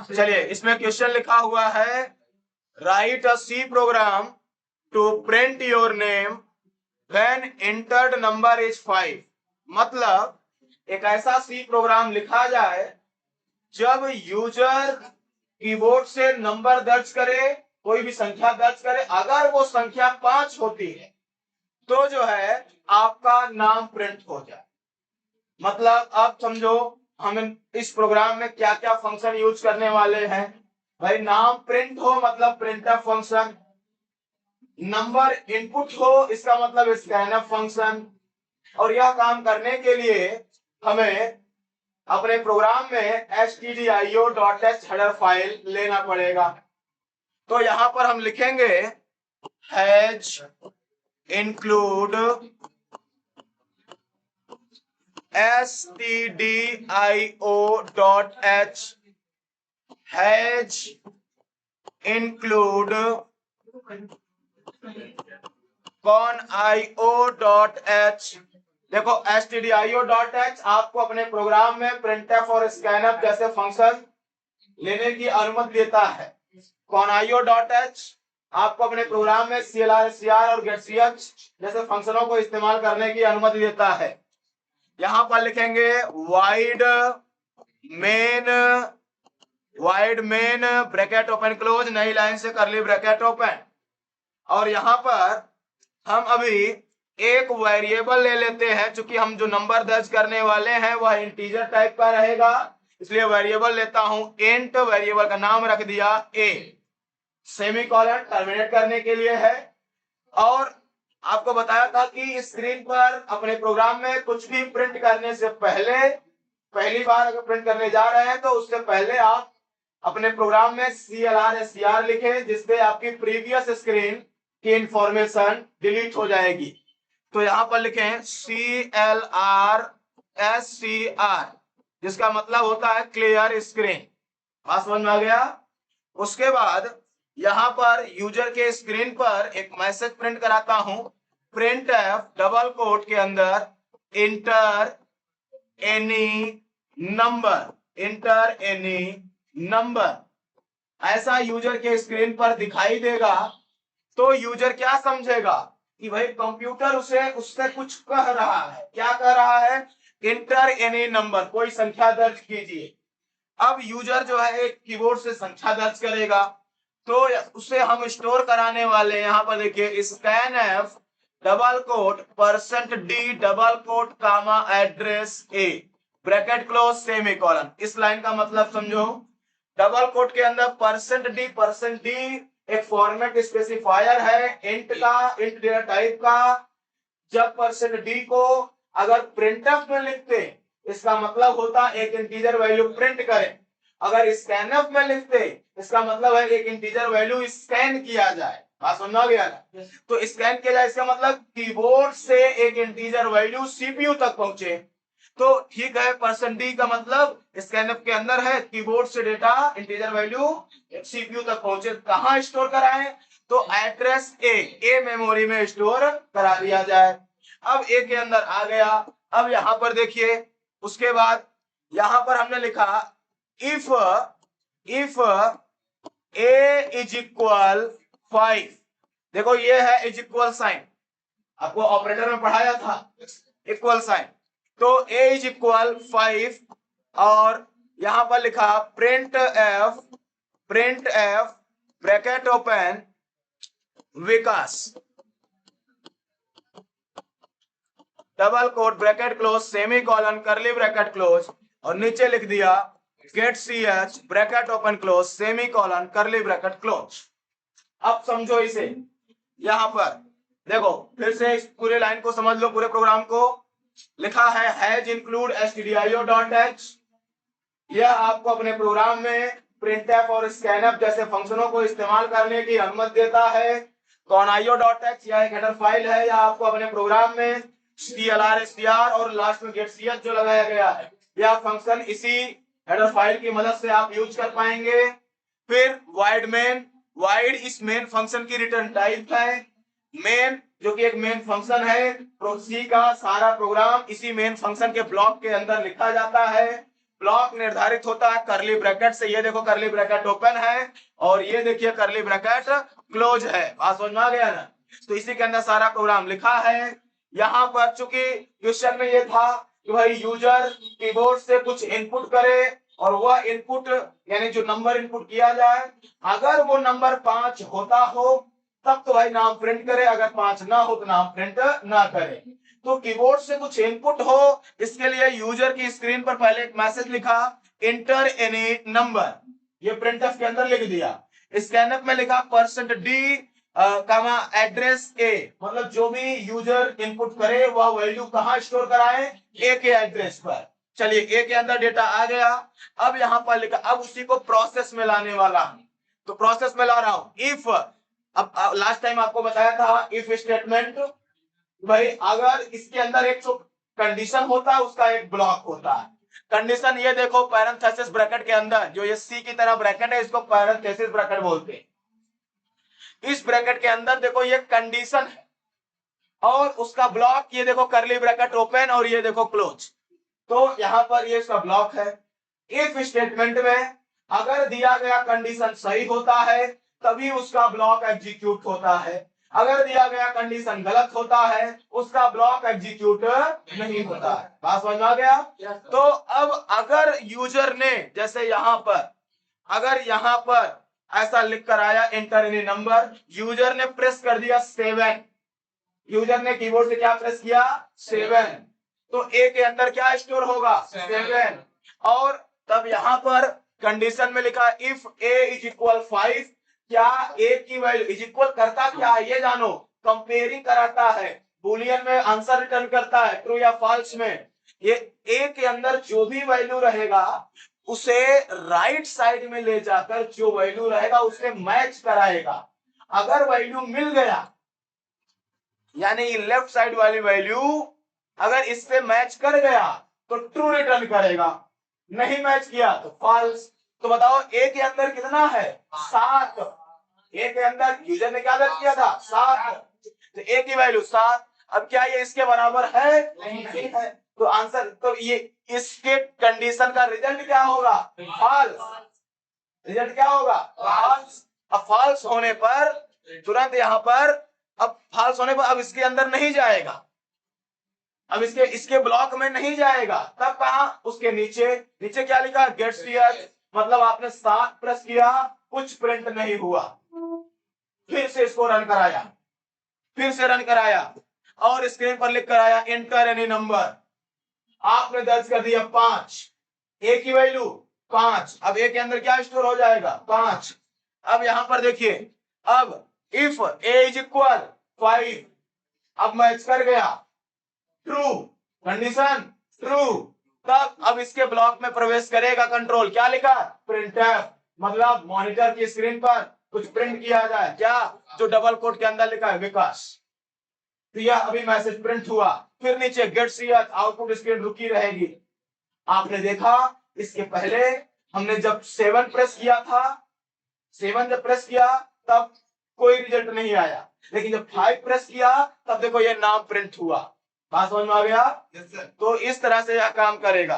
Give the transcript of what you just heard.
चलिए, इसमें क्वेश्चन लिखा हुआ है write a C program to print your name when entered number is 5। मतलब एक ऐसा सी प्रोग्राम लिखा जाए जब यूजर कीबोर्ड से नंबर दर्ज करे, कोई भी संख्या दर्ज करे, अगर वो संख्या 5 होती है तो जो है आपका नाम प्रिंट हो जाए। मतलब अब समझो हम इस प्रोग्राम में क्या क्या फंक्शन यूज करने वाले हैं। भाई नाम प्रिंट हो मतलब प्रिंटफ फंक्शन, नंबर इनपुट हो इसका मतलब स्कैनफ फंक्शन। और यह काम करने के लिए हमें अपने प्रोग्राम में stdio.h हेडर फाइल लेना पड़ेगा। तो यहां पर हम लिखेंगे has include stdio.h has include conio.h। देखो stdio.h आपको अपने प्रोग्राम में printf और scanf जैसे फंक्शन लेने की अनुमति देता है। conio.h आपको अपने प्रोग्राम में clr, cr और getch जैसे फंक्शनों को इस्तेमाल करने की अनुमति देता है। यहां पर लिखेंगे wide main bracket open close, नई लाइन से करली ब्रैकेट ओपन। और यहां पर हम अभी एक वेरिएबल ले लेते हैं, क्योंकि हम जो नंबर दर्ज करने वाले हैं वह इंटीजर टाइप का रहेगा, इसलिए वेरिएबल लेता हूं इंट। वेरिएबल का नाम रख दिया a, सेमीकोलन टर्मिनेट करने के लिए है। और आपको बताया था कि स्क्रीन पर अपने प्रोग्राम में कुछ भी प्रिंट करने से पहले, पहली बार अगर प्रिंट करने जा रहे हैं तो उससे पहले आप अपने प्रोग्राम में CLR SCR लिखें, जिससे आपकी प्रीवियस स्क्रीन की इंफॉर्मेशन डिलीट हो जाएगी। तो यहां पर लिखें CLR SCR, जिसका मतलब होता है क्लियर स्क्रीन। बात समझ में आ गया। उसके बाद यहां पर यूजर के स्क्रीन पर एक मैसेज प्रिंट कराता हूं, printf डबल कोट के अंदर इंटर एनी नंबर, ऐसा यूजर के स्क्रीन पर दिखाई देगा। तो यूजर क्या समझेगा कि भाई कंप्यूटर उससे कुछ कह रहा है। क्या कह रहा है? इंटर एनी नंबर, कोई संख्या दर्ज कीजिए। अब यूजर जो है एक कीबोर्ड से संख्या दर्ज करेगा, तो उसे हम स्टोर कराने वाले, यहां पर देखिए scanf double quote %d double quote comma address a bracket close semicolon. इस लाइन का मतलब समझो, डबल कोट के अंदर %d एक फॉर्मेट स्पेसिफायर है इंट का, इंट डेटा टाइप का। जब %d को अगर प्रिंटफ में लिखते, इसका मतलब होता एक इंटीजर वैल्यू प्रिंट करें। अगर स्कैनफ में लिखते, इसका मतलब है एक इंटीजर वैल्यू स्कैन किया जाए। बात समझ आ गया ना? तो स्कैन किया जाए इसका मतलब कीबोर्ड से एक इंटीजर वैल्यू सीपीयू तक पहुंचे। तो ठीक है, %d का मतलब स्कैनफ के अंदर है, कीबोर्ड से डेटा इंटीजर वैल्यू सीपीयू तक पहुंचे। कहां स्टोर कराएं? तो एड्रेस ए मेमोरी में स्टोर करा दिया जाए। अब ए के अंदर आ गया। अब यहां पर देखिए, उसके बाद यहां पर हमने लिखा इफ a इज इक्वल 5। देखो ये है इज इक्वल साइन, आपको ऑपरेटर में पढ़ाया था इक्वल साइन। तो a इज इक्वल 5 और यहां पर लिखा print F bracket open Vikas double quote bracket close semicolon curly bracket close, और नीचे लिख दिया get ch bracket open close semicolon curly bracket close. अब समझो इसे, यहां पर देखो फिर से इस पूरे लाइन को समझ लो, पूरे प्रोग्राम को। लिखा है हैज इंक्लूड stdio.h, यह आपको अपने प्रोग्राम में printf और scanf जैसे फंक्शनों को इस्तेमाल करने की अनुमति देता है। conio.h यह एक हेडर फाइल है, यह आपको अपने प्रोग्राम में CLR SCR और लास्ट में गेट ch जो लगाया गया है, यह फंक्शन इसी हेडर फाइल की मदद से आप यूज कर पाएंगे। फिर वाइड इस मेन फंक्शन की रिटर्न टाइप है। मेन जो कि एक मेन फंक्शन है। सी का सारा प्रोग्राम इसी मेन फंक्शन के ब्लॉक के अंदर लिखा जाता है। ब्लॉक निर्धारित होता है करली ब्रैकेट से। ये देखो करली ब्रैकेट ओपन है और ये देखिए करली ब्रैकेट क्लोज है। बात समझ में आ गया ना। तो इसी के अंदर सारा प्रोग्राम लिखा है। यहाँ पर चूंकि क्वेश्चन में ये था कि भाई यूजर कीबोर्ड से कुछ इनपुट करे और वह इनपुट यानी जो नंबर इनपुट किया जाए, अगर वो नंबर 5 होता हो तब तो भाई नाम प्रिंट करे, अगर 5 ना हो तो नाम प्रिंट ना करे। तो कीबोर्ड से कुछ इनपुट हो, इसके लिए यूजर की स्क्रीन पर पहले एक मैसेज लिखा इंटर एनी नंबर, ये प्रिंटफ के अंदर लिख दिया। स्कैनफ में लिखा %d कामा एड्रेस ए, मतलब जो भी यूजर इनपुट करे वह वैल्यू कहां स्टोर कराए, ए के एड्रेस पर। चलिए ए के अंदर डेटा आ गया। अब यहां पर लिखा, अब उसी को प्रोसेस में लाने वाला, तो प्रोसेस में ला रहा हूं। इफ, अब लास्ट टाइम आपको बताया था इफ स्टेटमेंट, भाई अगर इसके अंदर एक कंडीशन होता है उसका एक ब्लॉक होता है। कंडीशन ये देखो पैरेंथेसिस ब्रैकेट के अंदर, जो ये सी की तरह ब्रैकेट है इसको पैरेंथेसिस ब्रैकेट बोलते हैं। इस ब्रैकेट के अंदर देखो ये कंडीशन है और उसका ब्लॉक ये देखो करली ब्रैकेट ओपन और ये देखो क्लोज। तो यहां पर ये इसका ब्लॉक है। इफ स्टेटमेंट में अगर दिया गया कंडीशन सही होता है तभी उसका ब्लॉक एग्जीक्यूट होता है, अगर दिया गया कंडीशन गलत होता है उसका ब्लॉक एग्जीक्यूट नहीं होता है। बात समझ में आ गया। तो अब अगर यूजर ने जैसे यहां पर, अगर यहां पर ऐसा लिख कर आया एंटर एनी नंबर, यूजर ने प्रेस कर दिया 7, यूजर ने कीबोर्ड से क्या प्रेस किया 7, तो ए के अंदर क्या स्टोर होगा 7। और तब यहां पर कंडीशन में लिखा इफ ए इज इक्वल 5, क्या ए की वैल्यू इज इक्वल करता क्या है ये जानो, कंपेयरिंग कराता है, बुलियन में आंसर रिटर्न करता है ट्रू या फॉल्स में। ये ए के अंदर जो भी वैल्यू रहेगा उसे राइट साइड में ले जाकर जो वैल्यू रहेगा उससे मैच कराएगा। अगर वैल्यू मिल गया यानी लेफ्ट साइड वाली वैल्यू अगर इससे मैच कर गया तो ट्रू रिटर्न करेगा, नहीं मैच किया तो फॉल्स। तो बताओ ए के अंदर कितना है 7, ए के अंदर यूजर ने क्या दर्ज किया था 7, तो ए की वैल्यू 7। अब क्या ये इसके बराबर है, नहीं है, तो आंसर, तो ये इसके कंडीशन का रिजल्ट क्या होगा फॉल्स। रिजल्ट क्या होगा फॉल्स। अब फॉल्स होने पर तुरंत यहां पर, अब फॉल्स होने पर अब इसके अंदर नहीं जाएगा, अब इसके ब्लॉक में नहीं जाएगा। तब कहा उसके नीचे, नीचे क्या लिखा गेट सीएच, मतलब आपने 7 प्रेस किया कुछ प्रिंट नहीं हुआ, फिर से इसको रन कराया, फिर से रन कराया और स्क्रीन पर लिख कर आया एंटर एनी नंबर, आपने दर्ज कर दिया 5, ए की वैल्यू 5, अब ए के अंदर क्या स्टोर हो जाएगा 5। अब यहां पर देखिए, अब इफ ए इज इक्वल 5, अब मैच कर गया ट्रू, कंडीशन ट्रू, तब अब इसके ब्लॉक में प्रवेश करेगा कंट्रोल, क्या लिखा प्रिंटफ, मतलब मॉनिटर की स्क्रीन पर कुछ प्रिंट किया जाए, क्या जो डबल कोट के अंदर लिखा है विकास। तो यह अभी मैसेज प्रिंट हुआ, फिर नीचे गेट सीएच, आउटपुट स्क्रीन रुकी रहेगी। आपने देखा इसके पहले हमने जब 7 प्रेस किया था, 7 जब प्रेस किया तब कोई रिजल्ट नहीं आया, लेकिन जब 5 प्रेस किया तब देखो ये नाम प्रिंट हुआ। बात समझ में आ गया। तो इस तरह से यह काम करेगा।